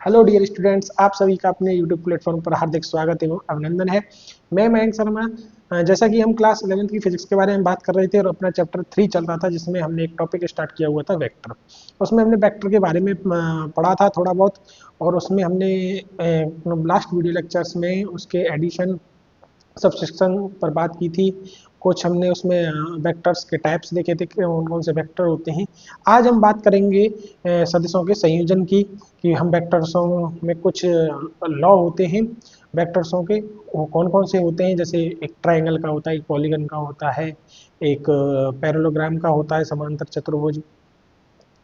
Hello dear students, आप सभी का अपने यूट्यूब प्लेटफॉर्म पर हार्दिक स्वागत एवं अभिनंदन है। मैं मयंक शर्मा। जैसा कि हम क्लास 11th की फिजिक्स के बारे में बात कर रहे थे और अपना चैप्टर 3 चल रहा था, जिसमें हमने एक टॉपिक स्टार्ट किया हुआ था वेक्टर। उसमें हमने वेक्टर के बारे में पढ़ा था थोड़ा बहुत, और उसमें हमने लास्ट वीडियो लेक्चर्स में उसके एडिशन सब्सिस्टन पर बात की थी। कुछ हमने उसमें वेक्टर्स के टाइप्स देखे थे कि कौन कौन से वेक्टर होते हैं। आज हम बात करेंगे सदिशों के संयोजन की, कि हम वेक्टर्सों में कुछ लॉ होते हैं वेक्टर्सों के, वो कौन कौन से होते हैं। जैसे एक ट्रायंगल का होता है, एक पॉलीगन का होता है, एक पैरेललोग्राम का होता है, समांतर चतुर्भुज,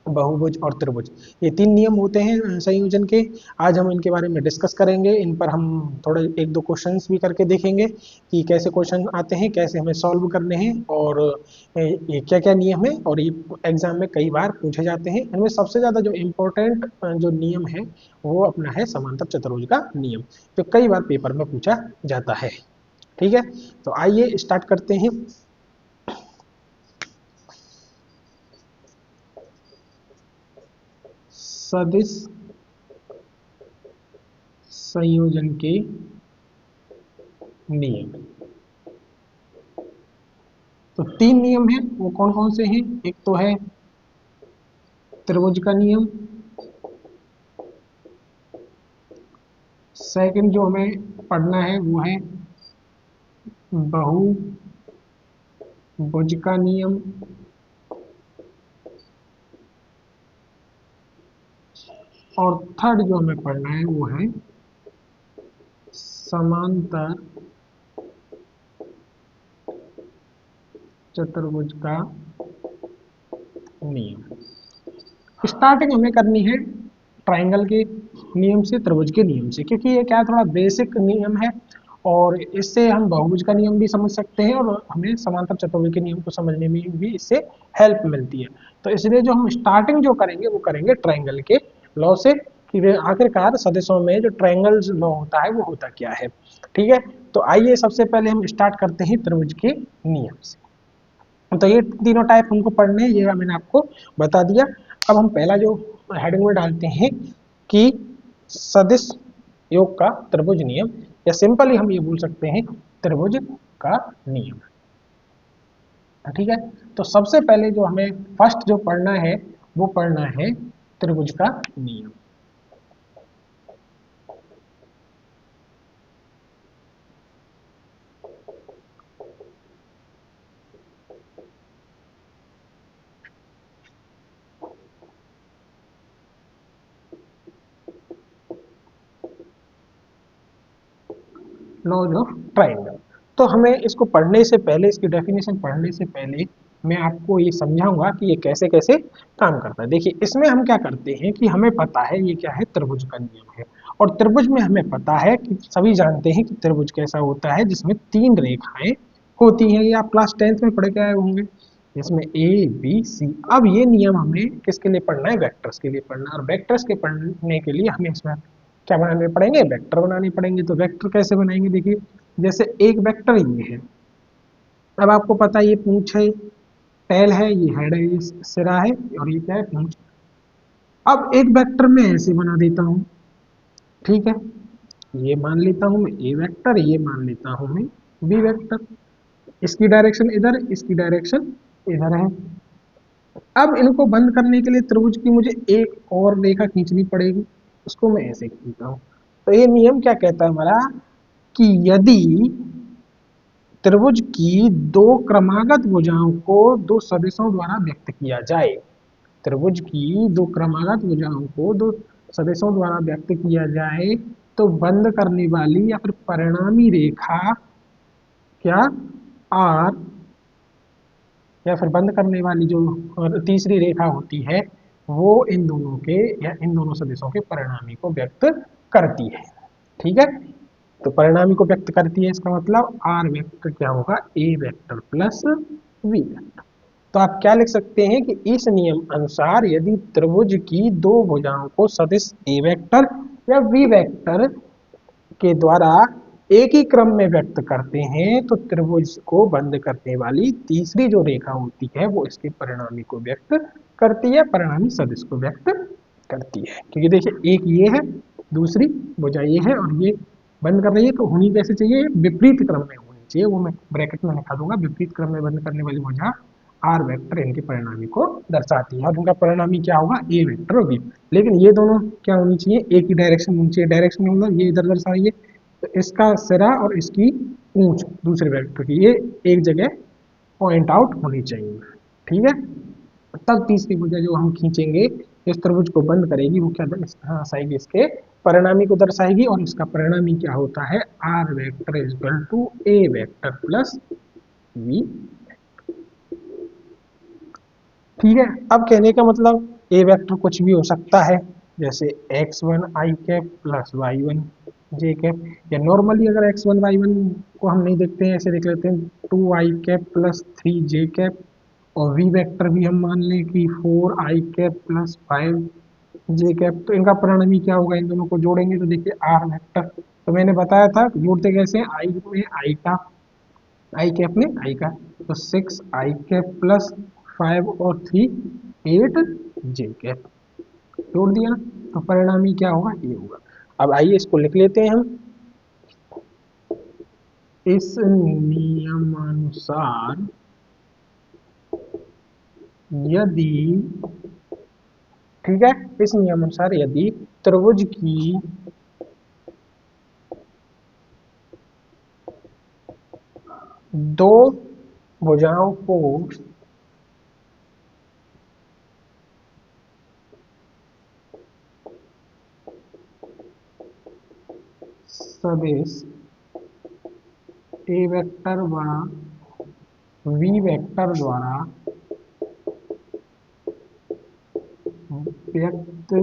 बहुभुज और त्रिभुज। ये 3 नियम होते हैं संयोजन के। आज हम इनके बारे में डिस्कस करेंगे। इन पर हम थोड़े 1-2 क्वेश्चंस भी करके देखेंगे कि कैसे क्वेश्चन आते हैं, कैसे हमें सॉल्व करने हैं, और ये क्या क्या नियम है, और ये एग्जाम में कई बार पूछे जाते हैं। इनमें सबसे ज़्यादा जो इम्पोर्टेंट जो नियम है वो अपना है समांतर चतुर्भुज का नियम, जो कई बार पेपर में पूछा जाता है। ठीक है, तो आइए स्टार्ट करते हैं। सदिश संयोजन के नियम। तो 3 नियम हैं, वो कौन कौन से हैं? एक तो है त्रिभुज का नियम। सेकंड जो हमें पढ़ना है वो है बहुभुज का नियम। और थर्ड जो हमें पढ़ना है वो है समांतर चतुर्भुज का नियम। स्टार्टिंग हमें करनी है ट्रायंगल के नियम से, त्रिभुज के नियम से, क्योंकि ये क्या थोड़ा बेसिक नियम है, और इससे हम बहुभुज का नियम भी समझ सकते हैं, और हमें समांतर चतुर्भुज के नियम को समझने में भी इससे हेल्प मिलती है। तो इसलिए जो हम स्टार्टिंग जो करेंगे वो करेंगे ट्रायंगल के लॉ से, कि वे आखिरकार सदिशों में जो ट्रायंगल लॉ होता है वो होता क्या है। ठीक है, तो आइए सबसे पहले हम स्टार्ट करते हैं त्रिभुज के नियम से। तो ये तीनों टाइप हमको पढ़ने हैं, ये मैंने आपको बता दिया। अब हम पहला जो हेडिंग में डालते हैं कि सदिश योग का त्रिभुज नियम, या सिंपली हम ये बोल सकते हैं त्रिभुज का नियम। ठीक है, तो सबसे पहले जो हमें फर्स्ट जो पढ़ना है वो पढ़ना है त्रिभुज का नियम। Laws of triangle. तो हमें इसको पढ़ने से पहले, इसकी डेफिनेशन पढ़ने से पहले, मैं आपको ये समझाऊंगा कि ये कैसे कैसे काम करता है। देखिए, इसमें हम क्या करते हैं कि हमें पता है ये क्या है, त्रिभुज का नियम है। और त्रिभुज में हमें पता है कि सभी जानते हैं कि त्रिभुज कैसा होता है, जिसमें 3 रेखाएं होती हैं। ये आप क्लास 10th में पढ़ के आए होंगे, जिसमें ए बी सी। अब ये नियम हमें किसके लिए पढ़ना है? वेक्टर्स के लिए पढ़ना है। और वेक्टर्स के पढ़ने के लिए हमें इसमें क्या बनाने पड़ेंगे? वेक्टर बनाने पड़ेंगे। तो वेक्टर कैसे बनाएंगे? देखिए, जैसे एक वेक्टर ये है। अब आपको पता है ये पूंछ है, टैल है, ये हेड है, ये सिरा है, और ये क्या है? पूंछ। अब एक वेक्टर में ऐसे बना देता हूं। ठीक है, ये मान लेता हूं मैं ए वेक्टर, ये मान लेता हूं मैं बी वेक्टर। इसकी डायरेक्शन इधर, इसकी डायरेक्शन इधर है। अब इनको बंद करने के लिए त्रिभुज की मुझे एक और रेखा खींचनी पड़ेगी। उसको मैं ऐसे खींचता हूं। तो ये नियम क्या कहता है हमारा, कि यदि त्रिभुज की 2 क्रमागत भुजाओं को 2 सदिशों द्वारा व्यक्त किया जाए, त्रिभुज की 2 क्रमागत भुजाओं को 2 सदिशों द्वारा व्यक्त किया जाए, तो बंद करने वाली या फिर परिणामी रेखा क्या आर, या फिर बंद करने वाली जो तीसरी रेखा होती है, वो इन दोनों के या इन दोनों सदिशों के परिणामी को व्यक्त करती है। ठीक है, तो परिणामी को व्यक्त करती है, इसका मतलब आर वेक्टर क्या होगा? A vector plus V vector. तो आप क्या लिख सकते हैं कि इस नियम अनुसार यदि त्रिभुज की 2 भुजाओं को सदिश ए वेक्टर या वी वेक्टर के द्वारा एक ही क्रम में व्यक्त करते हैं, तो त्रिभुज को बंद करने वाली तीसरी जो रेखा होती है वो इसके परिणामी को व्यक्त करती है, परिणामी सदिश को व्यक्त करती है। क्योंकि देखिए, एक ये है दूसरी भुजा ये है और ये बंद कर रही है, तो होनी कैसे चाहिए, विपरीत क्रम में होनी चाहिए, वो मैं ब्रैकेट में लिखा दूंगा, विपरीत क्रम में बंद करने वाली भुजा आर वेक्टर इनके परिणामी को दर्शाती है, और इनका परिणामी क्या होगा, ए वेक्टर और बी। लेकिन ये दोनों क्या होनी चाहिए, एक ही डायरेक्शन होनी चाहिए, डायरेक्शन मतलब ये इधर दर्शा रही है, तो इसका सिरा और इसकी पूंछ दूसरे वेक्टर की ये एक जगह पॉइंट आउट होनी चाहिए। ठीक है, तब तीसरी भुजा जो हम खींचेंगे इस त्रिभुज को बंद करेगी, वो क्या दर्शाएगी, इसके परिणामी को दर्शाएगी, और इसका परिणामी क्या होता है, R vector is equal to A vector plus B. ठीक है, अब कहने का मतलब ए वेक्टर कुछ भी हो सकता है, जैसे x1 आई कैप प्लस y1 जे कैप, या नॉर्मली अगर x1 y1 को हम नहीं देखते हैं, ऐसे देख लेते हैं 2 आई कैप प्लस 3 जे कैप, और v वेक्टर भी हम मान लें कि 4 आई कैप प्लस 5 जे कैप, तो इनका परिणामी क्या होगा, इन दोनों को जोड़ेंगे तो देखिए आर वेक्टर, तो मैंने बताया था जोड़ते कैसे, आई में आई का, आई कैप में आई का, तो 6 आई कैप प्लस 5 और 3 8 जे कैप, जोड़ दिया ना, तो परिणामी क्या होगा, ये होगा। अब आइए इसको लिख लेते हैं हम, इस नियमानुसार यदि, ठीक है, इस नियमानुसार यदि त्रिभुज की दो भुजाओं को सदिश ए वेक्टर व वी वेक्टर द्वारा व्यक्त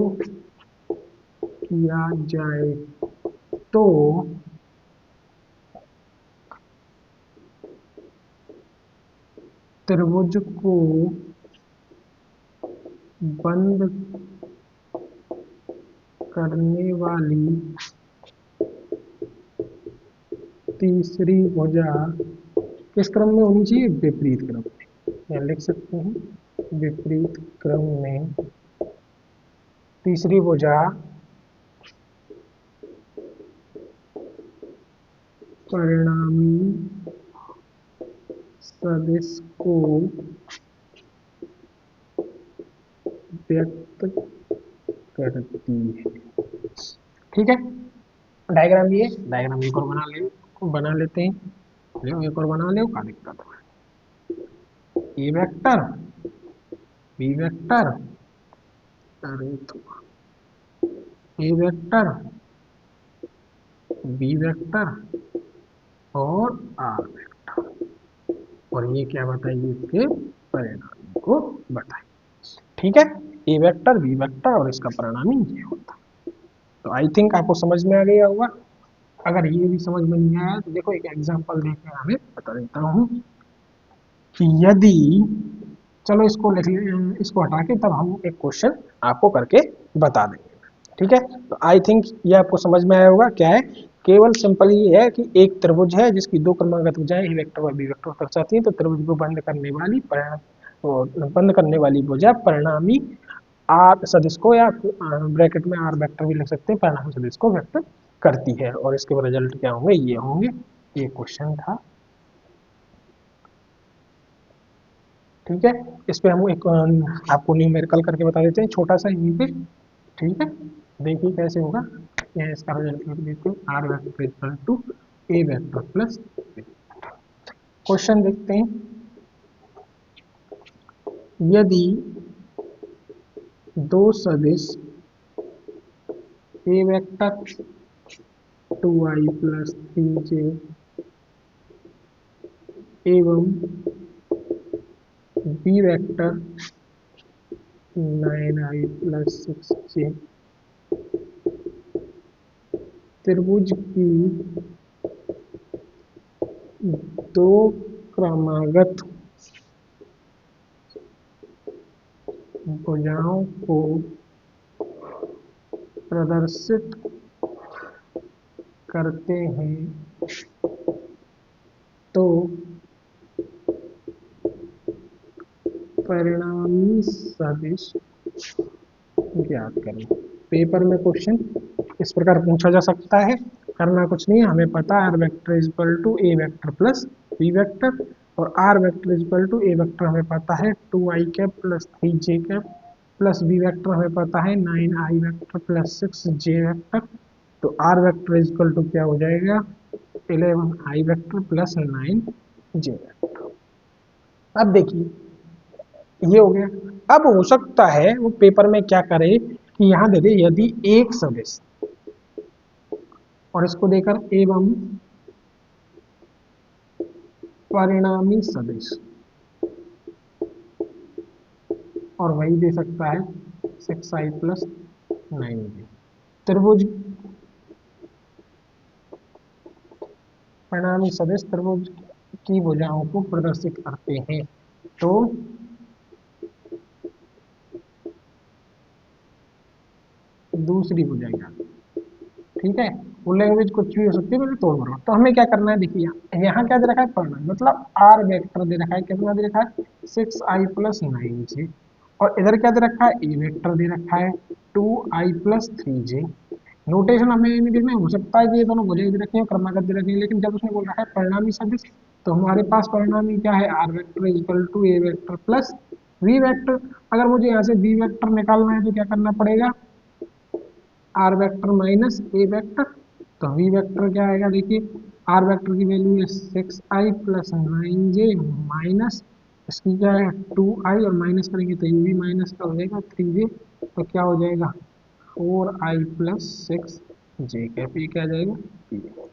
किया जाए तो त्रिभुज को बंद करने वाली तीसरी भुजा किस क्रम में होनी चाहिए, विपरीत क्रम में, या लिख सकते हैं विपरीत क्रम में तीसरी भुजा परिणामी सदिश को व्यक्त करती है। ठीक है, डायग्राम ये, डायग्राम एक और बना लेते हैं, एक और बना ले, का दिक्कत है, ए वेक्टर बी वेक्टर, अरे तो ए वेक्टर बी वेक्टर और आर वेक्टर, और ये क्या बताइए, इसके परिणाम को बताइए। ठीक है, ए वेक्टर बी वेक्टर और इसका परिणामी ये होता है। तो आई थिंक आपको समझ में आ गया होगा। अगर ये भी समझ में नहीं आया तो देखो एक एग्जांपल देकर हमें बता देता हूँ कि यदि, चलो इसको लिख इसको हटा के तब हम एक क्वेश्चन आपको करके बता देंगे। ठीक है, तो आई थिंक ये आपको समझ में आया होगा, क्या है, केवल सिंपल ये है कि एक त्रिभुज है जिसकी दो क्रमागत भुजाएं ए वेक्टर व बी वेक्टर दर्शाती हैं, तो त्रिभुज को बंद करने वाली बंद करने वाली भुजा परिणामी आर सदिश को, या ब्रैकेट में आर वेक्टर भी लिख सकते हैं, परिणामी सदिश को व्यक्त करती है, और इसके रिजल्ट क्या होंगे, ये होंगे। ये क्वेश्चन था। ठीक है, इस पे हम एक आपको न्यूमेरिकल करके बता देते हैं, छोटा सा यहीं पे। ठीक है, देखिए कैसे होगा, ये इसका रिजल्ट लिख देते हैं, R vector equal to A vector plus, question देखते हैं, यदि दो सदिश ए वेक्टर 2i प्लस 3j एवं B vector 9i plus 6j त्रिभुज की दो क्रमागत भुजाओं को प्रदर्शित करते हैं तो परिणामी सदिश ज्ञात करें। पेपर में क्वेश्चन इस प्रकार पूछा जा सकता है। करना कुछ नहीं है, हमें पता है R vector is equal to A vector plus B vector, और R vector is equal to A vector हमें पता है 2i cap plus 3j cap plus B vector हमें पता है 9i vector plus 6j vector. तो R vector is equal to क्या हो जाएगा 11i vector plus 9j vector. अब देखिए ये हो गया। अब हो सकता है वो पेपर में क्या करे कि यहाँ दे दे यदि एक सदिश और इसको देकर एवं परिणामी सदिश, और वही दे सकता है 6i प्लस 9j। त्रिभुज परिणामी सदिश त्रिभुज की भुजाओं को प्रदर्शित करते हैं। तो दूसरी भुजा क्या, ठीक है, वो लैंग्वेज कुछ भी हो सकती है, मैंने तोड़ मरोड़। तो हमें क्या करना है, देखिए यहाँ क्या दे रखा है परिणाम, मतलब आर वेक्टर दे रखा है, कितना दे रखा है 6i प्लस 9j, और इधर क्या दे रखा है ए वेक्टर दे रखा है 2i प्लस 3j। नोटेशन हमें नहीं देखना है, हो सकता है कि ये दोनों भुजाएं दे रखी हैं क्रमागत दे रखी हैं, लेकिन जब उसने बोल रखा है परिणामी सदिश तो हमारे पास परिणामी क्या है R vector equal to A vector plus V vector. अगर मुझे यहाँ से बी वेक्टर निकालना है तो क्या करना पड़ेगा R vector minus A vector. तो वी वेक्टर क्या आएगा, देखिए आर वेक्टर की वैल्यू है 6i प्लस 9j माइनस इसकी क्या है 2i, और माइनस करेंगे तो ये भी माइनस का हो जाएगा 3j, तो क्या हो जाएगा 4i प्लस 6j कैप, ये क्या आ जाएगा ये।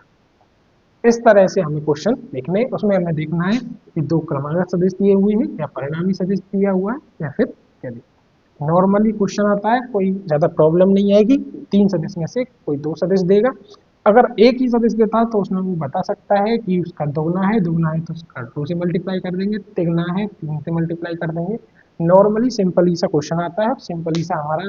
इस तरह से हमें क्वेश्चन देखने हैं, उसमें हमें देखना है कि दो क्रमागत सदिश दिए हुए हैं या परिणामी सदिश दिया हुआ है या फिर क्या दिया। नॉर्मली क्वेश्चन आता है, कोई ज्यादा प्रॉब्लम नहीं आएगी, तीन सदिश में से कोई दो सदिश देगा। अगर एक ही सदिश देता है तो उसमें वो बता सकता है कि उसका दोगुना है तो उसका 2 से मल्टीप्लाई कर देंगे, तिगुना है 3 से मल्टीप्लाई कर देंगे। नॉर्मली सिंपल ही सा क्वेश्चन आता है, सिंपल ही सा हमारा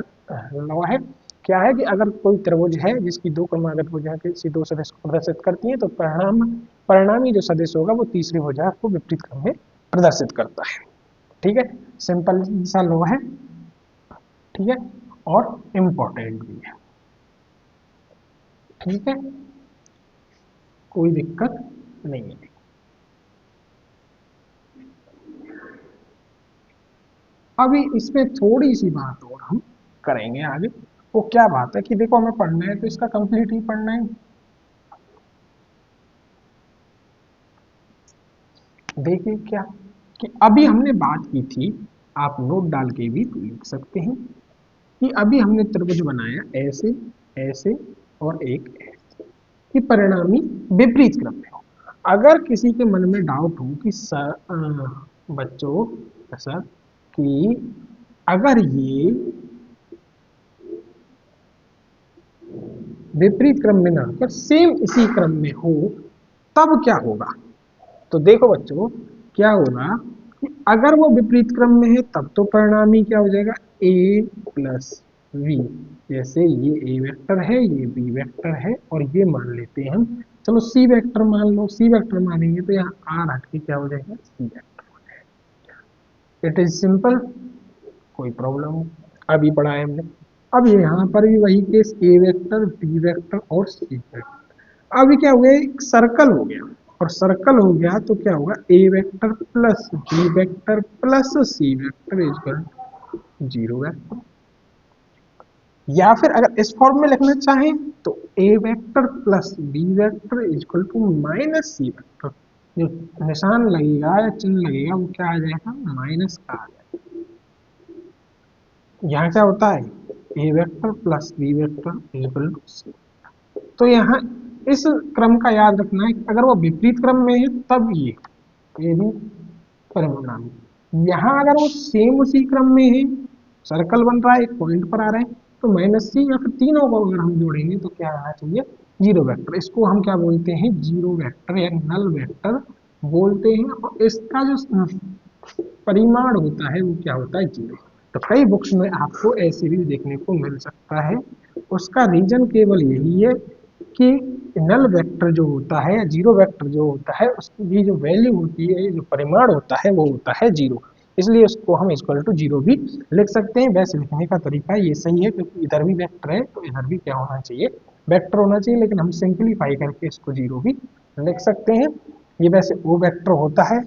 लॉ है। क्या है कि अगर कोई त्रिभुज है जिसकी दो क्रमागत भुजा किसी दो सदिश को प्रदर्शित करती है तो परिणामी जो सदिश होगा वो तीसरी भुजा को विपरीत क्रम में प्रदर्शित करता है। ठीक है, सिंपल सा लॉ है, ठीक है, और इम्पोर्टेंट भी है। ठीक है, कोई दिक्कत नहीं है। अभी इसमें थोड़ी सी बात और हम करेंगे आगे। वो क्या बात है कि देखो हमें पढ़ना है तो इसका कंप्लीट ही पढ़ना है। देखिए क्या कि अभी हमने बात की थी, आप नोट डाल के भी लिख सकते हैं कि अभी हमने त्रिभुज बनाया ऐसे ऐसे और एक ऐसे कि परिणामी विपरीत क्रम में हो। अगर किसी के मन में डाउट हो कि सर बच्चों सर कि अगर ये विपरीत क्रम में ना होकर सेम इसी क्रम में हो तब क्या होगा। तो देखो बच्चों क्या होगा कि अगर वो विपरीत क्रम में है तब तो परिणामी क्या हो जाएगा a प्लस वी। जैसे ये a वेक्टर है ये b वेक्टर है और ये मान लेते हैं हम, चलो c वेक्टर मान लो, c वेक्टर मानेंगे तो यहाँ r हट के क्या हो जाएगा c वेक्टर हो जाएगा। इट इज सिंपल, कोई प्रॉब्लम अभी पढ़ा है हमने। अब यहाँ पर भी वही case a vector b vector और c वेक्टर। अभी क्या हो गया एक सर्कल हो गया, और सर्कल हो गया तो क्या होगा a vector plus b vector plus c vector equal 0 vector. या फिर अगर इस फॉर्म में लिखना चाहें तो a vector plus b vector equal to minus c vector. जो निशान लगेगा या चिन्ह लगेगा वो क्या आ जाएगा माइनस का आ जाएगा। यहाँ क्या होता है a vector plus b vector equal to c। तो यहाँ इस क्रम का याद रखना है कि अगर वो विपरीत क्रम में है तब ये भी परिणाम। यहाँ अगर वो सेम उसी क्रम में है, सर्कल बन रहा है एक पॉइंट पर आ रहे हैं, तो माइनस सी या फिर तीनों को अगर हम जोड़ेंगे तो क्या आना चाहिए जीरो वेक्टर। इसको हम क्या बोलते हैं जीरो वेक्टर या नल वेक्टर बोलते हैं, और इसका जो परिमाण होता है वो क्या होता है जीरो। तो कई बुक्स में आपको ऐसे भी देखने को मिल सकता है, उसका रीजन केवल यही है कि नल वेक्टर जो होता है जीरो वेक्टर जो होता है उसकी जो वैल्यू होती है जो परिमाण होता है वो होता है जीरो। इसलिए उसको हम इक्वल टू 0 भी लिख सकते हैं। वैसे लिखने का तरीका ये सही है क्योंकि इधर भी वेक्टर है तो इधर भी क्या होना चाहिए, वेक्टर होना चाहिए, लेकिन हम सिंप्लीफाई करके इसको 0 भी लिख सकते हैं। ये वैसे ओ वेक्टर होता है,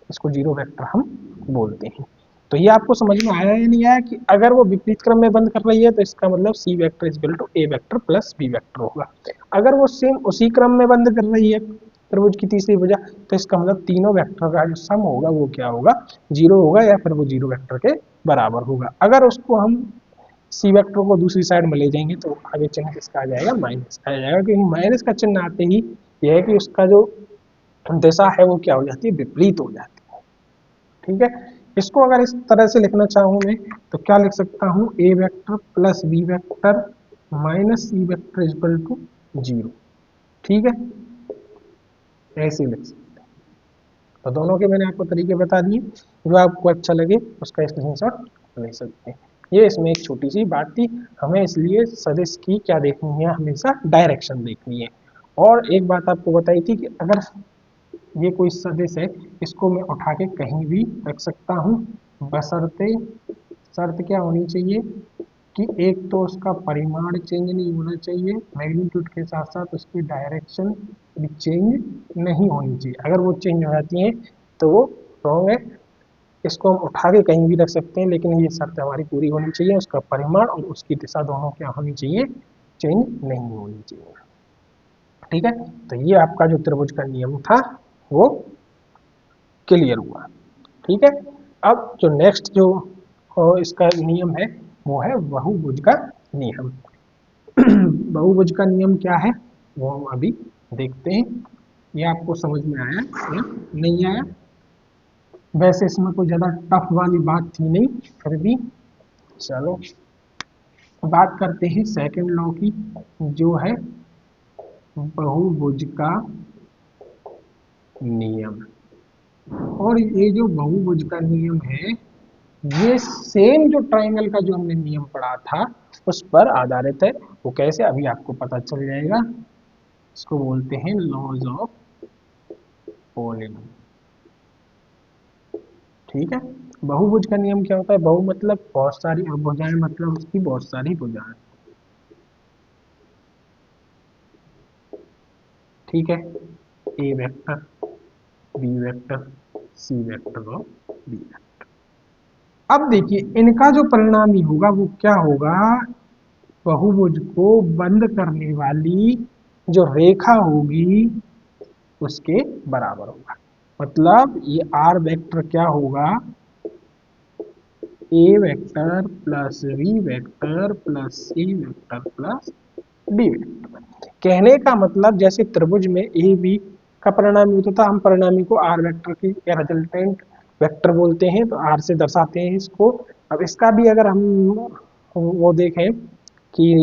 इसको 0 वेक्टर हम बोलते हैं। तो ये आपको समझ में आया या नहीं आया कि अगर वो विपरीत क्रम में बंद कर रही है तो इसका मतलब C vector equal to A vector plus B vector होगा। अगर वो सेम उसी क्रम में बंद कर रही है त्रिभुज की तीसरी भुजा, तो इसका मतलब तीनों वेक्टर का जो सम होगा वो क्या होगा, 0 होगा, या फिर वो 0 वेक्टर के बराबर होगा। अगर उसको हम सी वेक्टर को दूसरी साइड में ले जाएंगे तो आगे चिन्ह किसका आ जाएगा, माइनस आ जाएगा, क्योंकि माइनस का चिन्ह आते ही यह है कि उसका जो दिशा है वो क्या हो जाती है, विपरीत हो जाती है। ठीक है, इसको अगर इस तरह से लिखना चाहूँ मैं तो क्या लिख सकता हूँ, A vector plus B vector minus C vector equal to 0। ठीक है, ऐसे लिख सकते हैं। तो दोनों के मैंने आपको तरीके बता दिए, जो आपको अच्छा लगे उसका स्क्रीनशॉट ले सकते हैं। ये इसमें एक छोटी सी बात थी, हमें इसलिए सदिश की क्या देखनी है, हमेशा डायरेक्शन देखनी है। और एक बात आपको बताई थी कि अगर ये कोई सदिश है, इसको मैं उठा के कहीं भी रख सकता हूँ, बशर्ते शर्त क्या होनी चाहिए कि एक तो उसका परिमाण चेंज नहीं होना चाहिए, मैग्नीट्यूड के साथ साथ उसकी डायरेक्शन भी चेंज नहीं होनी चाहिए। अगर वो चेंज हो जाती है तो वो रॉन्ग है। इसको हम उठा के कहीं भी रख सकते हैं, लेकिन ये शर्त हमारी पूरी होनी चाहिए, उसका परिमाण और उसकी दिशा दोनों क्या होनी चाहिए, चेंज नहीं होनी चाहिए। ठीक है, तो ये आपका जो त्रिभुज का नियम था वो क्लियर हुआ। ठीक है, अब जो नेक्स्ट जो इसका नियम है वो है बहुभुज का नियम। बहुभुज का नियम क्या है वो हम अभी देखते हैं। ये आपको समझ में आया या नहीं आया? वैसे इसमें कोई ज्यादा टफ वाली बात थी नहीं, फिर भी चलो बात करते हैं सेकंड लॉ की, जो है बहुभुज का नियम। और ये जो बहुभुज का नियम है ये सेम जो ट्राइंगल का जो हमने नियम पढ़ा था उस पर आधारित है। वो कैसे, अभी आपको पता चल जाएगा। इसको बोलते हैं लॉज ऑफ पॉलिनॉम। ठीक है, बहुभुज का नियम क्या होता है, बहु मतलब बहुत सारी और भुजाएं मतलब उसकी बहुत सारी भुजाएं। ठीक है, ए vector, B vector, C vector और डी वेक्टर। अब देखिए इनका जो परिणामी होगा वो क्या होगा, बहुभुज को बंद करने वाली जो रेखा होगी उसके बराबर होगा। मतलब ये आर वेक्टर क्या होगा, A vector plus B vector plus C vector plus D vector. कहने का मतलब जैसे त्रिभुज में ए बी का परिणामी होता था, हम परिणामी को आर वेक्टर की या रिजल्टेंट वेक्टर बोलते हैं, तो आर से दर्शाते हैं इसको। अब इसका भी अगर हम वो देखें कि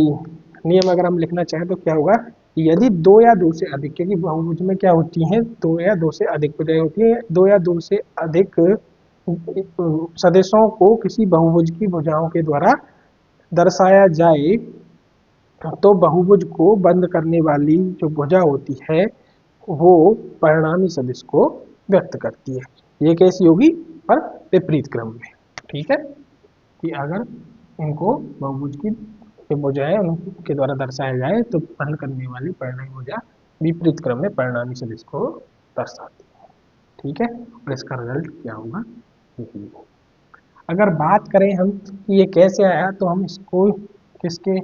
नियम अगर हम लिखना चाहें तो क्या होगा, यदि दो या दो से अधिक, क्योंकि बहुभुज में क्या होती है, दो या दो से अधिक भुजाएं होती है, दो या दो से अधिक सदस्यों को किसी बहुभुज की भुजाओं के द्वारा दर्शाया जाए तो बहुभुज को बंद करने वाली जो भुजा होती है वो परिणामी सदिश को व्यक्त करती है। ये कैसी होगी, पर विपरीत क्रम में। ठीक है, कि अगर इनको बहुभुज की जो भुजाएं उनके द्वारा दर्शाया जाए तो बंद करने वाली परिणामी भुजा विपरीत क्रम में परिणामी सदिश को दर्शाती है। ठीक है, और इसका रिजल्ट क्या होगा, यही होगा। अगर बात करें हम कि ये कैसे आया, तो हम इसको किसके,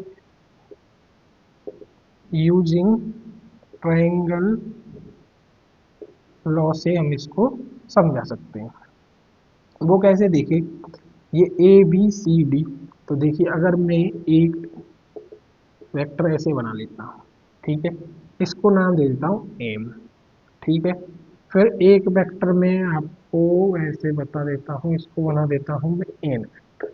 यूजिंग ट्रायंगल लॉ से हम इसको समझा सकते हैं। वो कैसे, देखिए ये ए बी सी डी, तो देखिए अगर मैं एक वेक्टर ऐसे बना लेता हूँ, ठीक है, इसको नाम दे देता हूँ एम। ठीक है, फिर एक वेक्टर में आपको ऐसे बता देता हूँ, इसको बना देता हूँ मैं एन।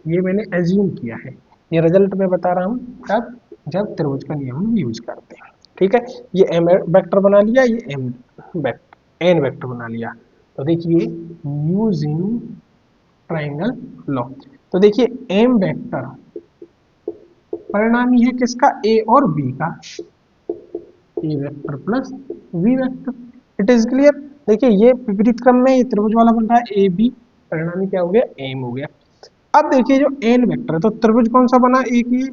ये मैंने एज्यूम किया है, ये रिजल्ट में बता रहा हूँ तब जब त्रिभुज का नियम हम यूज करते हैं। ठीक है, ये एम वेक्टर बना लिया, ये एम वेक्टर एन वेक्टर बना लिया। तो देखिए यूजिंग ट्राइंगल लॉ, तो देखिए एम वेक्टर परिणामी है किसका, ए और बी का, A vector plus B vector. It is clear. देखिए ये विपरीत क्रम में ये त्रिभुज वाला बन रहा है ए बी, परिणामी क्या हो गया, एम हो गया। अब देखिए जो एन वेक्टर है, तो त्रिभुज कौन सा बना, एक ये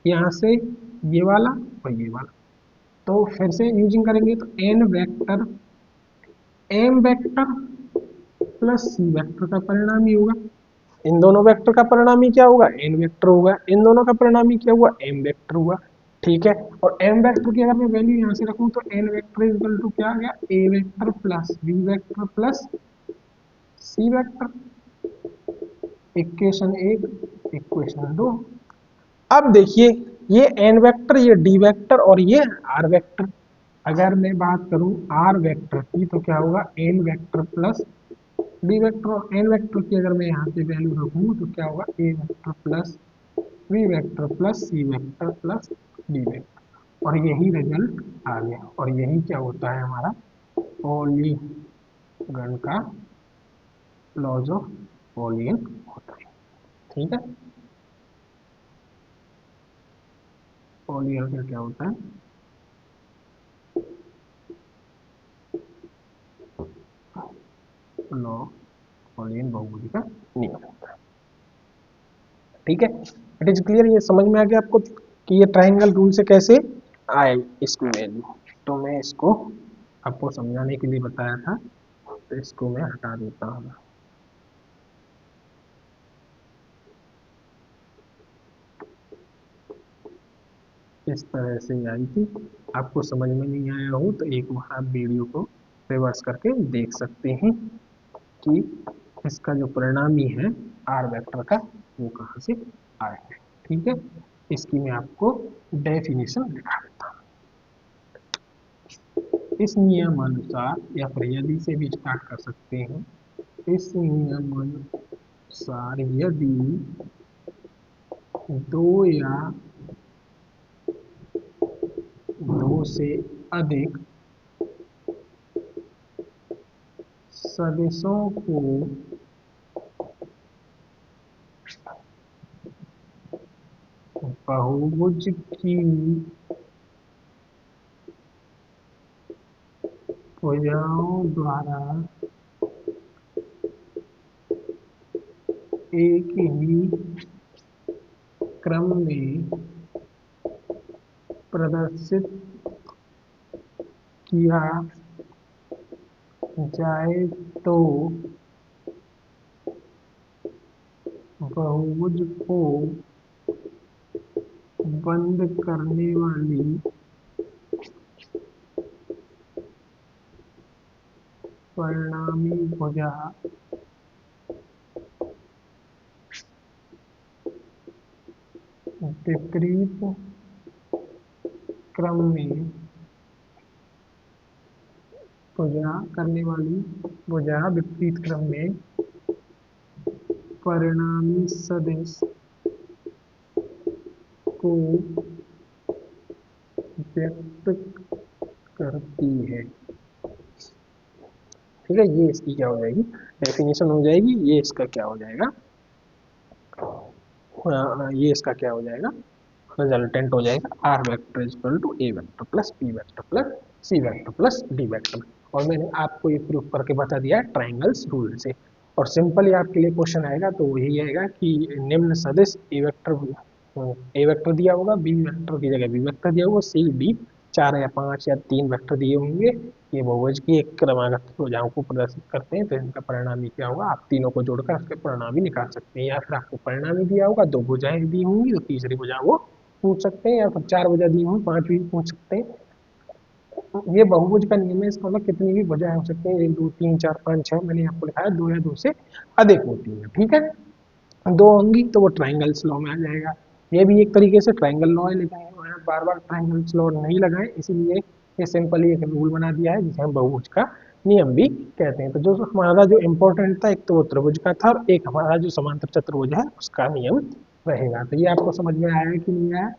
यहाँ से ये वाला और ये वाला, तो फिर से यूजिंग करेंगे तो N vector M vector plus C vector का परिणामी होगा। इन दोनों वेक्टर का परिणामी क्या होगा, एन वेक्टर होगा। इन दोनों का परिणामी क्या हुआ, एम वेक्टर हुआ। ठीक है, और एम वेक्टर की अगर मैं वैल्यू यहाँ से रखूँ तो N vector is equal to क्या आ गया, A vector plus B vector plus C vector. Equation एक, इक्वेशन दो। अब देखिए ये एन वेक्टर, ये डी वेक्टर और ये आर वेक्टर, अगर मैं बात करूं आर वेक्टर की तो क्या होगा, N vector plus D vector, और एन वेक्टर की अगर मैं यहाँ पे वैल्यू रखूँ तो क्या होगा, A vector plus B vector plus C vector plus D vector, और यही रिजल्ट आ गया। और यही क्या होता है हमारा पॉलीगन का लॉज ऑफ पॉलीगन होता है। ठीक है, पॉलीगन का क्या होता है, लॉ पॉलीगन बहुभुज का नियम होता है। ठीक है, इट इज क्लियर, ये समझ में आ गया आपको कि ये ट्राइंगल रूल से कैसे आए इसकी वैल्यू। तो मैं इसको आपको समझाने के लिए बताया था, तो इसको मैं हटा देता हूँ। इस तरह से आई थी, आपको समझ में नहीं आया हो तो एक बार आप वीडियो को रिवर्स करके देख सकते हैं कि इसका जो परिणामी है आर वेक्टर का वो कहाँ से आया है। ठीक है, इसकी मैं आपको डेफिनेशन दिखा देता हूँ। इस नियमानुसार, या फिर यदि से भी स्टार्ट कर सकते हैं, इस नियमानुसार यदि दो या दो से अधिक सदिशों को बहुभुज की भुजाओं द्वारा एक ही क्रम में प्रदर्शित किया जाए तो बहुभुज को बंद करने वाली परिणामी भुजा विपरीत क्रम में भुजा करने वाली भुजा विपरीत क्रम में परिणामी सदिश को व्यक्त करती है। ठीक है, ये इसकी क्या हो जाएगी, डेफिनेशन हो जाएगी। ये इसका क्या हो जाएगा, ये इसका क्या हो जाएगा, रिजल्टेंट हो जाएगा R vector is equal to A vector plus B vector plus C vector plus D vector. और मैंने आपको ये प्रूफ करके बता दिया है ट्राइंगल्स रूल से। और सिंपली आपके लिए क्वेश्चन आएगा तो यही आएगा कि निम्न सदिश ए वेक्टर दिया होगा, बी वेक्टर की जगह बी वेक्टर दिया होगा, सी डी 4 या 5 या 3 वेक्टर दिए होंगे। ये बहुभुज की एक क्रमागत भुजाओं को प्रदर्शित करते हैं, तो इनका परिणामी क्या होगा, आप तीनों को जोड़कर उसके परिणामी निकाल सकते हैं। या फिर आपको परिणामी दिया होगा, दो भुजाएं दी होंगी तो तीसरी भुजा वो पूछ सकते हैं, या फिर 4 भुजा दी होंगी 5 भी पूछ सकते हैं। ये बहुभुज का नियम है, इसका मतलब कितनी भी भुजाएं हो सकती हैं, 1 2 3 4 5 6, मैंने आपको लिखा है 2 या 2 से अधिक होती है। ठीक है, दो होंगी तो वो ट्राइंगल्स लॉ में आ जाएगा। ये भी एक तरीके से ट्राइंगल लॉ है, लेकिन बार बार ट्राइंगल्स लॉ नहीं लगाए, इसीलिए ये सिंपली एक रूल बना दिया है जिसे हम बहुभुज का नियम भी कहते हैं। तो जो हमारा जो इम्पोर्टेंट था, एक तो वो त्रिभुज का था और एक हमारा जो समांतर चतुर्भुज है उसका नियम रहेगा। तो ये आपको समझ में आया है कि नहीं आया।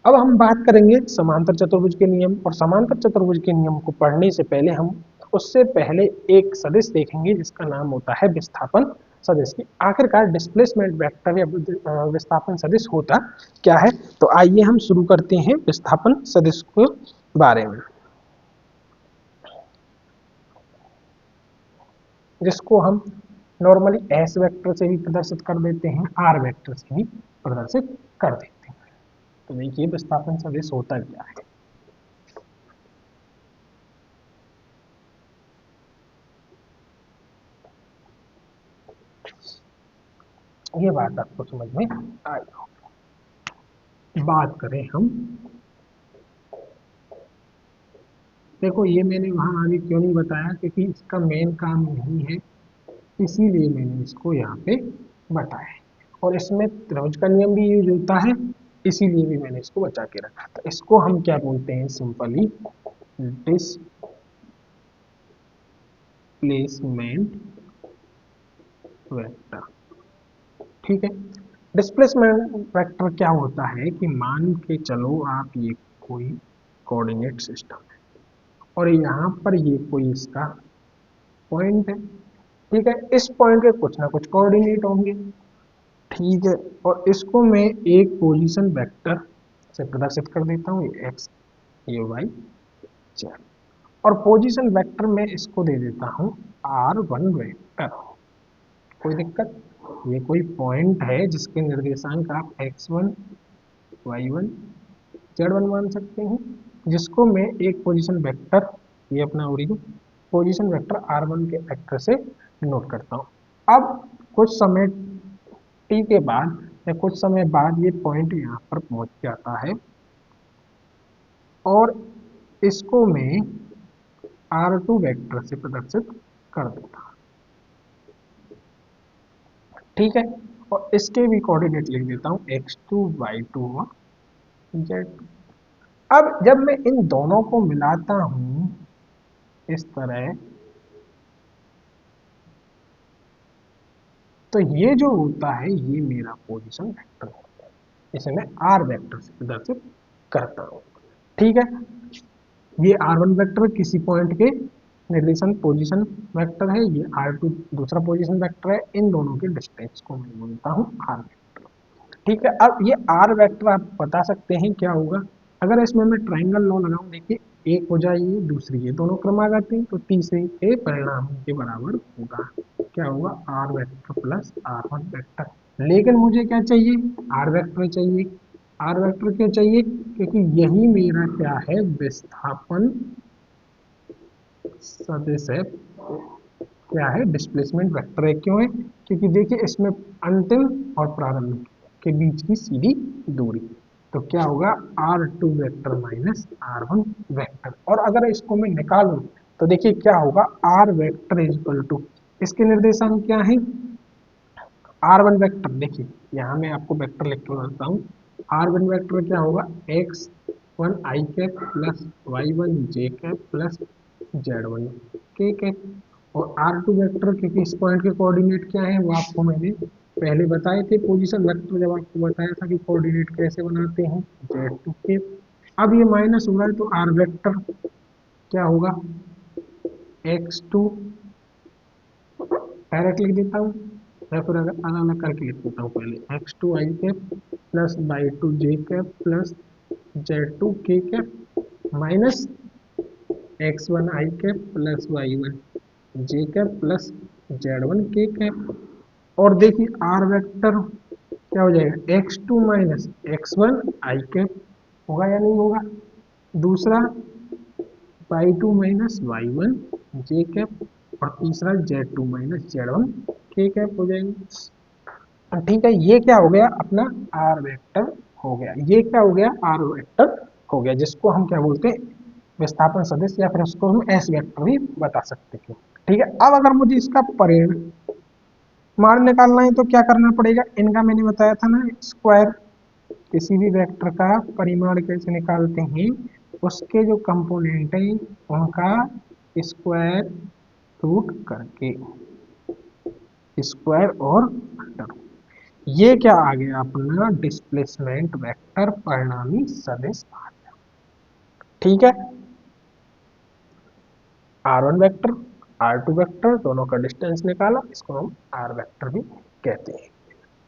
अब हम बात करेंगे समांतर चतुर्भुज के नियम। और समांतर चतुर्भुज के नियम को पढ़ने से पहले हम उससे पहले एक सदिश देखेंगे जिसका नाम होता है विस्थापन सदिश। की आखिरकार डिस्प्लेसमेंट वेक्टर या विस्थापन सदिश होता क्या है। तो आइए हम शुरू करते हैं विस्थापन सदिश के बारे में, जिसको हम नॉर्मली एस वेक्टर से भी प्रदर्शित कर देते हैं, आर वेक्टर से भी प्रदर्शित कर देते हैं। तो देखिए विस्थापन सदिश होता क्या है। ये बात आपको समझ में आई होगी। बात करें हम, देखो ये मैंने वहां आगे क्यों नहीं बताया, क्योंकि इसका मेन काम यही है, इसीलिए मैंने इसको यहाँ पे बताया है। और इसमें त्रिभुज का नियम भी यूज होता है, इसीलिए भी मैंने इसको बचा के रखा था। इसको हम क्या बोलते हैं, सिंपली डिस्प्लेसमेंट वेक्टर। ठीक है, डिस्प्लेसमेंट वेक्टर क्या होता है कि मान के चलो आप ये कोई कोऑर्डिनेट सिस्टम है और यहाँ पर ये कोई इसका पॉइंट है। ठीक है, इस पॉइंट के कुछ ना कुछ कोऑर्डिनेट होंगे। ठीक है, और इसको मैं एक पोजीशन वेक्टर से प्रदर्शित कर देता हूँ, ये एक्स, ये वाई, जेड। और पोजीशन वेक्टर में इसको दे देता हूँ R1 वेक्टर। कोई दिक्कत, ये कोई पॉइंट है जिसके निर्देशांक आप x1, y1, z1 मान सकते हैं, जिसको मैं एक पोजीशन वेक्टर, ये अपना ओरिजिन पोजीशन वेक्टर R1 के वेक्टर से नोट करता हूँ। अब कुछ समय टी के बाद या कुछ समय बाद ये पॉइंट यहाँ पर पहुंच जाता है और इसको मैं R2 वेक्टर से प्रदर्शित कर देता हूँ। ठीक है, और इसके भी कोऑर्डिनेट लिख देता हूँ x2, y2 और z2। अब जब मैं इन दोनों को मिलाता हूं इस तरह, तो ये जो होता है ये मेरा पोजीशन वेक्टर होता है, इसे मैं आर वेक्टर से प्रदर्शित करता हूं। ठीक है, ये R1 वेक्टर किसी पॉइंट के निर्देशन पोजीशन वेक्टर है, ये R2 दूसरा पोजीशन वेक्टर है, इन दोनों के डिस्टेंस को मैं बोलता हूँ आर वेक्टर। ठीक है, अब ये आर वेक्टर आप बता सकते हैं क्या होगा, अगर इसमें मैं ट्राइंगल लॉ लगाऊं, देखिए एक हो जाएगी, दूसरी ये दोनों क्रमागत हैं, तो तीसरे के परिणाम के बराबर होगा, क्या होगा, are vector plus R1 vector. लेकिन मुझे क्या चाहिए, आर वेक्टर चाहिए। आर वेक्टर क्यों चाहिए, क्योंकि यही मेरा क्या है, विस्थापन सदिश है, क्या है, डिस्प्लेसमेंट वेक्टर है। क्यों है, क्योंकि देखिए इसमें अंतिम और प्रारंभिक के बीच की सीधी दूरी, तो क्या होगा, R2 vector minus R1 vector. और अगर इसको मैं निकालूं तो देखिए क्या होगा, R vector is equal to, इसके निर्देशांक क्या है, R1 वेक्टर, देखिए यहाँ मैं आपको वेक्टर लिख के बताता हूँ, R1 वेक्टर क्या होगा, x1 i cap plus y1 j cap plus z1 k cap. और R2 वेक्टर, क्योंकि इस पॉइंट के कोऑर्डिनेट क्या है वो आपको मैंने पहले बताए थे, पोजीशन वेक्टर जब आपको बताया था कि कोऑर्डिनेट कैसे बनाते हैं, z2 के। अब ये माइनस हो रहा है तो R वेक्टर क्या होगा, x2 डायरेक्ट लिख देता हूँ, या फिर अगर अलग अलग करके लिख देता हूँ, पहले x2 i cap plus y2 j cap plus z2 k cap minus x1 i cap plus y1 j cap plus z1 k cap. और देखिए r वेक्टर क्या हो जाएगा, x2 minus x1 i cap, होगा या नहीं होगा, दूसरा y2 minus y1 j cap, और तीसरा z2 minus z1 k cap हो जाएगा। ठीक है, ये क्या हो गया अपना आर वेक्टर हो गया, ये क्या हो गया, आर वेक्टर हो गया, जिसको हम क्या बोलते हैं, विस्थापन सदिश, या फिर उसको हम एस वेक्टर भी बता सकते हैं। ठीक है, अब अगर मुझे इसका परिमाण निकालना है तो क्या करना पड़ेगा, इनका मैंने बताया था ना स्क्वायर, किसी भी वेक्टर का परिमाण कैसे निकालते हैं, उसके जो कंपोनेंट है उनका स्क्वायर रूट करके, स्क्वायर और अंडर। ये क्या आ गया अपना डिस्प्लेसमेंट वेक्टर परिणामी सदिश आ गया। ठीक है, R1 वेक्टर, R2 वेक्टर दोनों का डिस्टेंस निकाला, इसको हम R वेक्टर भी कहते हैं।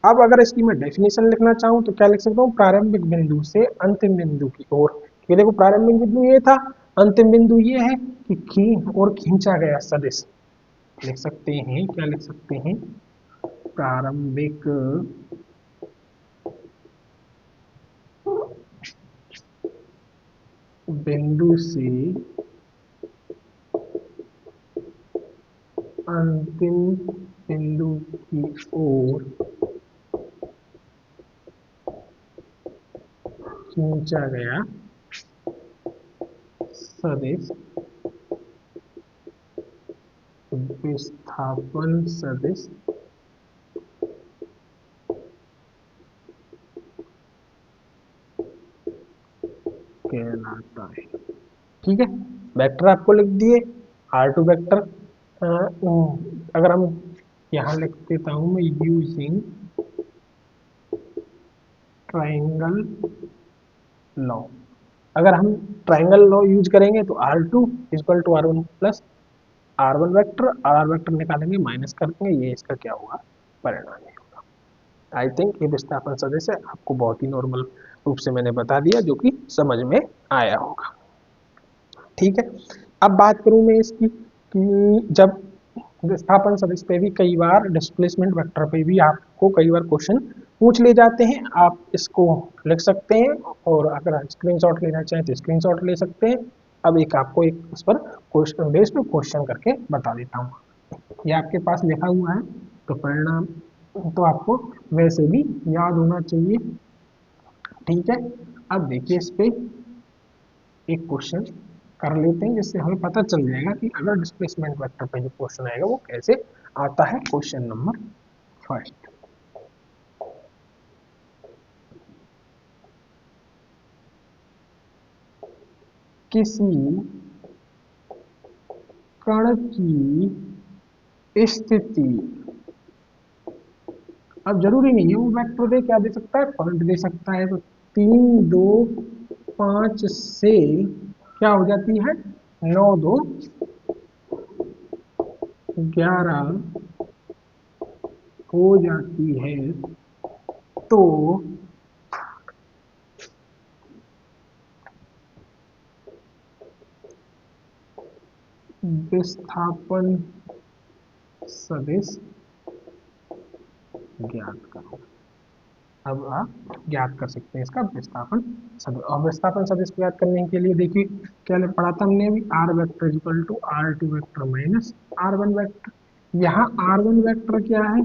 अब अगर इसकी मैं डेफिनेशन लिखना चाहूँ तो क्या लिख सकता हूँ, प्रारंभिक बिंदु से अंतिम बिंदु की ओर, ये देखो प्रारंभिक बिंदु ये था, अंतिम बिंदु ये है कि और खींचा गया सदिश, लिख सकते हैं, क्या लिख सकते हैं, प्रारंभिक बिंदु से अंतिम बिंदु की ओर खींचा गया सदिश विस्थापन सदिश कहलाता है। ठीक है, वेक्टर आपको लिख दिए, R2 वेक्टर। अगर हम यहाँ लिख देता हूं मैं, यूजिंग ट्राइंगल लॉ। अगर हम ट्राइंगल लॉ यूज करेंगे तो R2 equal to R1 plus R1 vector, R vector निकालेंगे, माइनस कर देंगे, ये इसका क्या होगा, परिणाम होगा। आई थिंक ये विस्थापन सदिश है, आपको बहुत ही नॉर्मल रूप से मैंने बता दिया, जो कि समझ में आया होगा। ठीक है, अब बात करूं मैं इसकी कि जब विस्थापन सदिश पे भी कई बार, डिस्प्लेसमेंट वेक्टर पे भी आपको कई बार क्वेश्चन पूछ ले जाते हैं, आप इसको लिख सकते हैं, और अगर स्क्रीनशॉट लेना चाहें तो स्क्रीनशॉट ले सकते हैं। अब एक आपको एक इस पर क्वेश्चन बेस्ड क्वेश्चन करके बता देता हूँ। ये आपके पास लिखा हुआ है, तो परिणाम तो आपको वैसे भी याद होना चाहिए। ठीक है, अब देखिए इस पे एक क्वेश्चन कर लेते हैं, जिससे हमें पता चल जाएगा कि अगर डिस्प्लेसमेंट वेक्टर पे जो क्वेश्चन आएगा वो कैसे आता है। क्वेश्चन नंबर फर्स्ट, किसी कण की स्थिति, अब जरूरी नहीं है वो वेक्टर दे, क्या दे सकता है, पॉइंट दे सकता है। तो 3, 2, 5 से क्या हो जाती है, 9, 2, 11 हो जाती है। तो विस्थापन सदिश ज्ञात करो। अब आप ज्ञात कर सकते हैं इसका विस्थापन सदिश। और विस्थापन सदिश ज्ञात करने के लिए देखिए क्या पढ़ा था हमने अभी, R vector equal to R2 vector minus R1 vector. यहाँ R1 वेक्टर क्या है,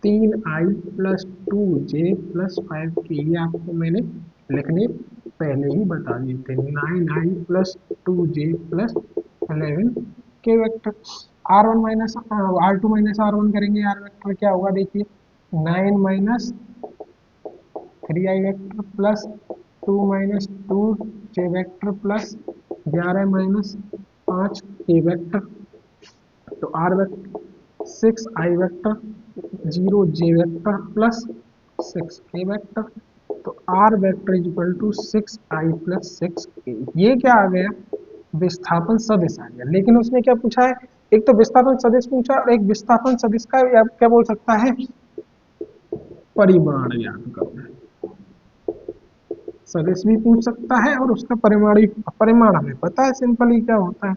3i plus 2j plus 5k, ये आपको मैंने लिखने पहले ही बता दिए थे। 9i प्लस 2j प्लस 11 के वेक्टर। R2 माइनस R1 करेंगे, आर वेक्टर क्या होगा देखिए, 9 minus 3i vector plus 2 minus 2j vector plus 11 minus 5k vector. तो R vector 6i vector 0j vector plus 6k vector. तो R vector is equal to 6i plus 6k। ये क्या आ गया, विस्थापन सदिश आ गया। लेकिन उसने क्या पूछा है, एक तो विस्थापन सदिश पूछा और एक विस्थापन सदिश का क्या बोल सकता है, परिमाण ज्ञात करो। सदिश भी पूछ सकता है और उसका परिमाण हमें पता है, सिंपली क्या होता है,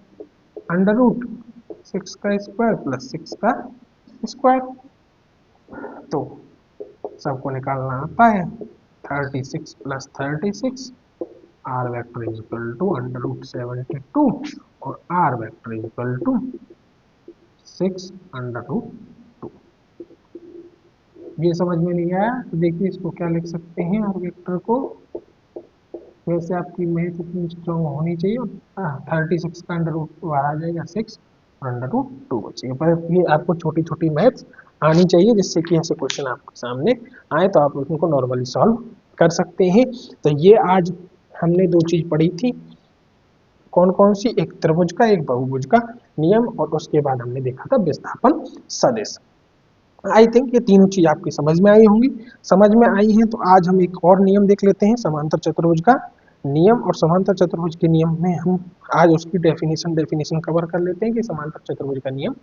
√6 का स्क्वायर प्लस 6 का स्क्वायर। तो सबको निकालना आता है, 36 plus 36, R vector is equal to √72, और R vector is equal to 6√2। ये समझ में नहीं आया तो देखिए इसको क्या लिख सकते हैं, आर वेक्टर को, वैसे आपकी मैथ इतनी स्ट्रॉन्ग होनी चाहिए। 36 का √2 बाहर आ जाएगा 6, और √2 बचेगा। पर ये आपको छोटी छोटी मैथ्स आनी चाहिए, जिससे कि ऐसे क्वेश्चन आपके सामने आए तो आप उनको नॉर्मली सॉल्व कर सकते हैं। तो ये आज हमने दो चीज पढ़ी थी, कौन कौन सी, एक त्रिभुज का एक बहुभुज का नियम, और उसके बाद हमने देखा था विस्थापन सदिश। आई थिंक ये तीनों चीज आपकी समझ में आई होंगी। समझ में आई है तो आज हम एक और नियम देख लेते हैं, समांतर चतुर्भुज का नियम। और समांतर चतुर्भुज के नियम में हम आज उसकी डेफिनेशन कवर कर लेते हैं कि समांतर चतुर्भुज का नियम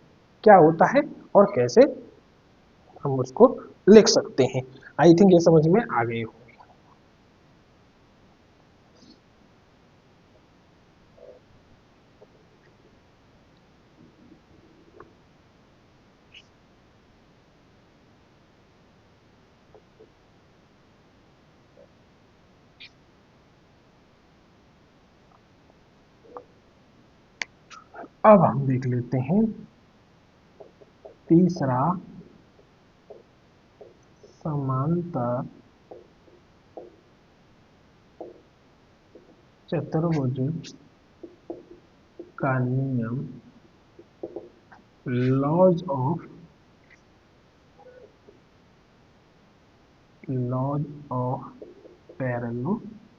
क्या होता है और कैसे हम उसको लिख सकते हैं। आई थिंक ये समझ में आ गई होगी। अब हम देख लेते हैं तीसरा समांतर चतुर्भुज का नियम, लॉज ऑफ पैरेललोग्राम।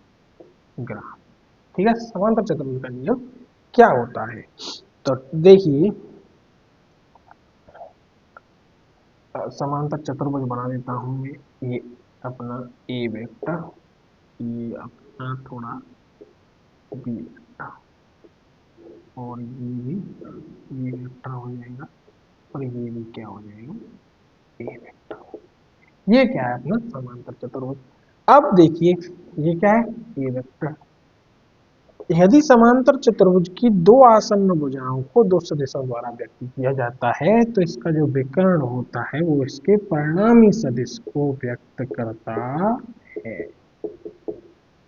ठीक है, समांतर चतुर्भुज का नियम क्या होता है? तो देखिए, समांतर चतुर्भुज बना देता हूं मैं। ये अपना ए वेक्टर, ये अपना थोड़ा बी वेक्टर, और ये भी बी वेक्टर हो जाएगा, और ये भी क्या हो जाएगा, ए वेक्टर। ये क्या है अपना समांतर चतुर्भुज। अब देखिए, ये क्या है, ए वेक्टर। यदि समांतर चतुर्भुज की दो आसन्न भुजाओं को दो सदिशों द्वारा व्यक्त किया जाता है, तो इसका जो विकर्ण होता है वो इसके परिणामी सदिश को व्यक्त करता है।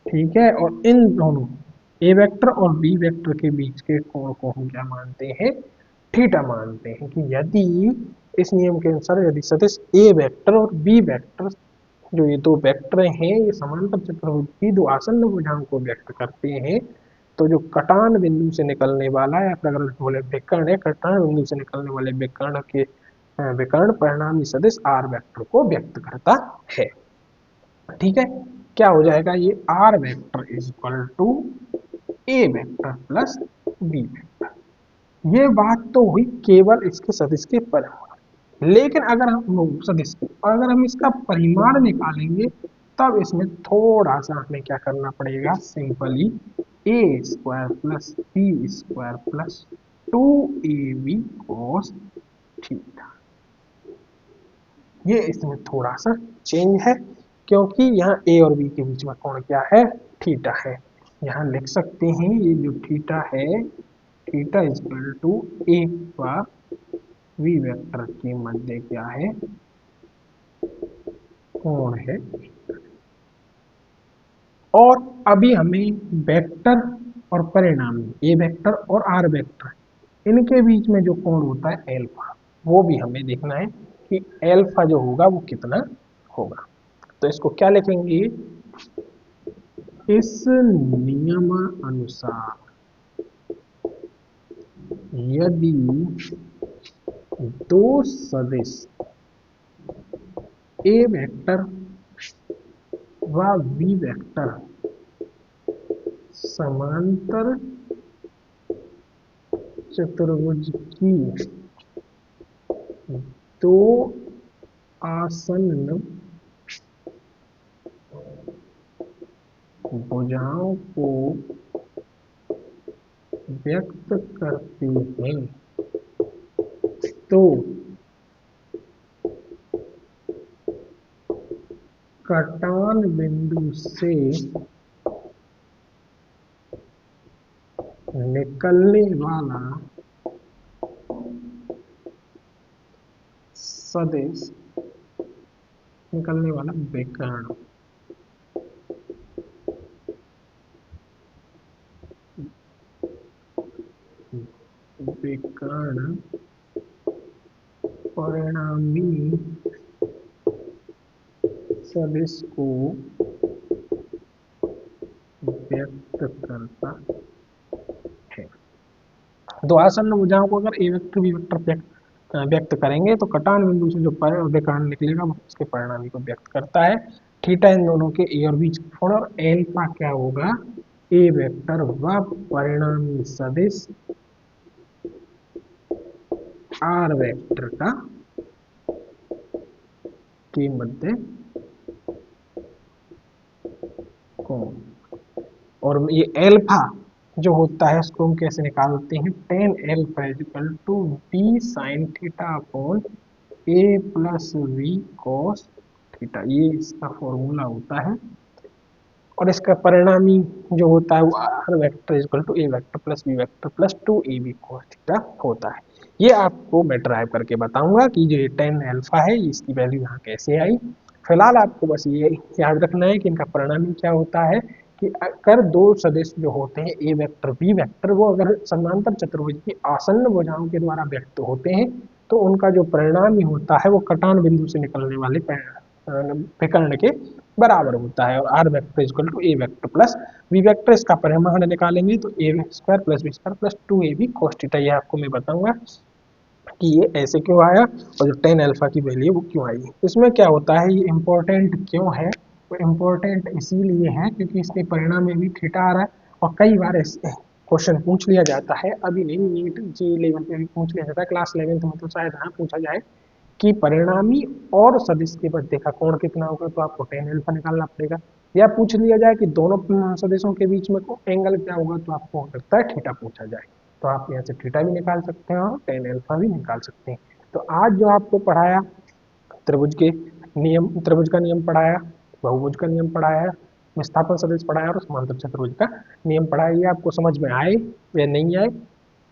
ठीक है, और इन दोनों ए वेक्टर और बी वेक्टर के बीच के कोण को हम क्या मानते हैं, थीटा मानते हैं। कि यदि इस नियम के अनुसार यदि सदिश ए वेक्टर और बी वेक्टर, जो ये दो वेक्टर हैं, ये समांतर चतुर्भुज की दो आसन्न भुजाओं को व्यक्त करते हैं, तो जो कटान बिंदु से निकलने वाला, या फिर अगर बोले विकर्ण है, कटान बिंदु से निकलने वाले विकर्ण के विकर्ण परिणामी सदिश आर वेक्टर को व्यक्त करता है। ठीक है, क्या हो जाएगा, ये R vector is equal to A vector plus B vector. ये बात तो हुई केवल इसके सदिश के परिमाण। लेकिन अगर हम सदिश की, और अगर हम इसका परिमाण निकालेंगे, तब इसमें थोड़ा सा हमें क्या करना पड़ेगा, simply A square plus B square plus 2ab cos theta. ये इसमें थोड़ा सा चेंज है, क्योंकि यहाँ ए और बी के बीच में कोण क्या है, थीटा है। यहाँ लिख सकते हैं ये जो थीटा है, थीटा इज इक्वल टू ए पर वी वेक्टर के मध्य क्या है, कोण है। और अभी हमें वेक्टर और परिणामी ए वेक्टर और आर वेक्टर, इनके बीच में जो कोण होता है एल्फा, वो भी हमें देखना है कि एल्फा जो होगा वो कितना होगा। तो इसको क्या लिखेंगे, इस नियम अनुसार यदि दो सदिश ए वेक्टर व बी वेक्टर समांतर चतुर्भुज की दो आसन्न भुजाओं को व्यक्त करते हैं, तो कटान बिंदु से निकलने वाला सदिश, निकलने वाला विकर्ण, विकर्ण परिणामी सदिश को व्यक्त करता है। दो आसन्न भुजाओं को अगर ए वेक्टर बी वेक्टर व्यक्त करेंगे, तो कटान बिंदु से जो विकर्ण निकलेगा वो उसके परिणामी को व्यक्त करता है। थीटा इन दोनों के ए और बीच कोण, और एल्फा क्या होगा, ए वेक्टर व परिणामी सदिश आर वेक्टर का के मध्य कोण। और ये एल्फा जो होता है उसको हम कैसे निकालते हैं, tan alpha is equal to B sine theta upon A plus V cos theta. ये इसका फॉर्मूला होता है। और इसका परिणामी जो होता है वो R vector is equal to A vector plus B vector plus 2ab cos theta होता है। ये आपको मैं ड्राइव करके बताऊंगा कि जो टेन एल्फा है इसकी वैल्यू यहाँ कैसे आई। फिलहाल आपको बस ये याद रखना है कि इनका परिणामी क्या होता है, कि अगर दो सदिश जो होते हैं ए वेक्टर बी वेक्टर, वो अगर समांतर चतुर्भुज की आसन्न भुजाओं के द्वारा व्यक्त होते हैं तो उनका जो परिणाम ही होता है वो कटान बिंदु से निकलने वाले विकर्ण के बराबर होता है। और R vector equal to A vector plus B vector, इसका परिमाण निकालेंगे तो A square plus B square plus 2ab cos theta. ये आपको मैं बताऊंगा कि ये ऐसे क्यों आया और जो टेन अल्फा की वैल्यू वो क्यों आई। इसमें क्या होता है, ये इम्पोर्टेंट क्यों है, वो इम्पोर्टेंट इसीलिए है क्योंकि इसके परिणाम में भी थीटा आ रहा है और कई बार क्वेश्चन पूछ लिया जाता है, अभी नहीं नीट जी लेवल पे भी पूछ लिया जाता है, क्लास 11 में तो शायद हाँ पूछा जाए कि परिणामी और सदिश के मध्य का कोण कितना होगा, तो आपको टेन अल्फा निकालना पड़ेगा। या पूछ लिया जाए कि दोनों सदिशों के बीच में एंगल क्या होगा, तो आपको हो सकता है थीटा पूछा जाए, तो आप यहाँ से थीटा भी निकाल सकते हैं और टेन अल्फा भी निकाल सकते हैं। तो आज जो आपको पढ़ाया त्रिभुज के नियम, त्रिभुज का नियम पढ़ाया, बहुभुज का नियम पढ़ाया, विस्थापन सदिश पढ़ाया और समांतर चतुर्भुज का नियम पढ़ाया, ये आपको समझ में आए या नहीं आए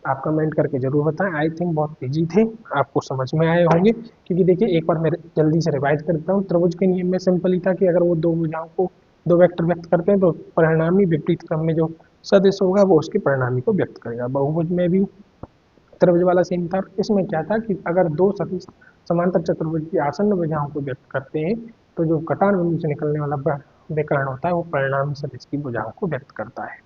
आप कमेंट करके जरूर बताएं। आई थिंक बहुत इजी थे, आपको समझ में आए होंगे, क्योंकि देखिए एक बार मैं जल्दी से रिवाइज करता हूँ। त्रिभुज के नियम में सिंपल ही था कि अगर वो दो भुजाओं को दो वेक्टर व्यक्त करते हैं तो परिणामी विपरीत क्रम में जो सदिश होगा वो उसके परिणामी को व्यक्त करेगा। बहुभुज में भी त्रिभुज वाला सेम था। इसमें क्या था कि अगर दो सदिश समांतर चतुर्भुज की आसन्न भुजाओं को व्यक्त करते हैं तो जो कटान बिंदु से निकलने वाला विकर्ण होता है वो परिणामी सदिश की भुजाओं को व्यक्त करता है।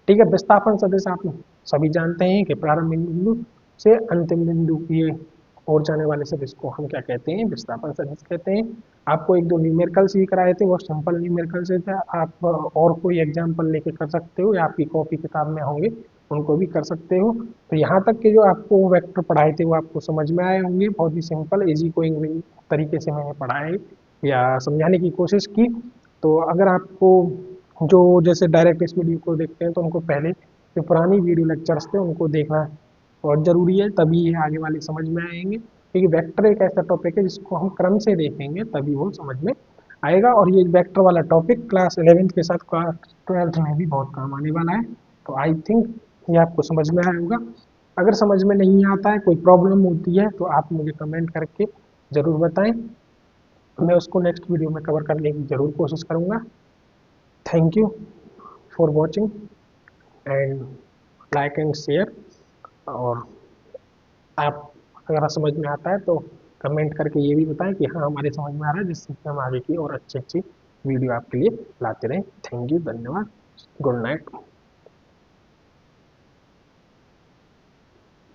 ठीक है, विस्थापन सदिश आप सभी जानते हैं कि प्रारंभिक बिंदु से अंतिम बिंदु की ओर जाने वाले सदिश को हम क्या कहते हैं, विस्थापन सदिश कहते हैं। आपको एक दो न्यूमेरिकल्स भी कराए थे, वो सिंपल न्यूमेरिकल्स थे, आप और कोई एग्जाम्पल लेके कर सकते हो या आपकी कॉपी किताब में होंगे उनको भी कर सकते हो। तो यहाँ तक के जो आपको वेक्टर पढ़ाए थे वो आपको समझ में आए होंगे, बहुत ही सिंपल इजी गोइंग तरीके से मैंने पढ़ाए या समझाने की कोशिश की। तो अगर आपको जो जैसे डायरेक्ट इस वीडियो को देखते हैं तो उनको पहले जो पुरानी वीडियो लेक्चर्स थे उनको देखना बहुत ज़रूरी है, तभी ये आगे वाले समझ में आएंगे, क्योंकि वेक्टर एक ऐसा टॉपिक है जिसको हम क्रम से देखेंगे तभी वो समझ में आएगा। और ये वेक्टर वाला टॉपिक क्लास 11th के साथ क्लास 12th में भी बहुत काम आने वाला है। तो आई थिंक ये आपको समझ में आया होगा। अगर समझ में नहीं आता है, कोई प्रॉब्लम होती है तो आप मुझे कमेंट करके ज़रूर बताएं, मैं उसको नेक्स्ट वीडियो में कवर करने की ज़रूर कोशिश करूँगा। Thank you for watching and like and share. और आप अगर समझ में आता है तो कमेंट करके ये भी बताएं कि हाँ हमारे समझ में आ रहा है, जिससे कि हम आगे की और अच्छी अच्छी वीडियो आपके लिए लाते रहें। थैंक यू, धन्यवाद, गुड नाइट।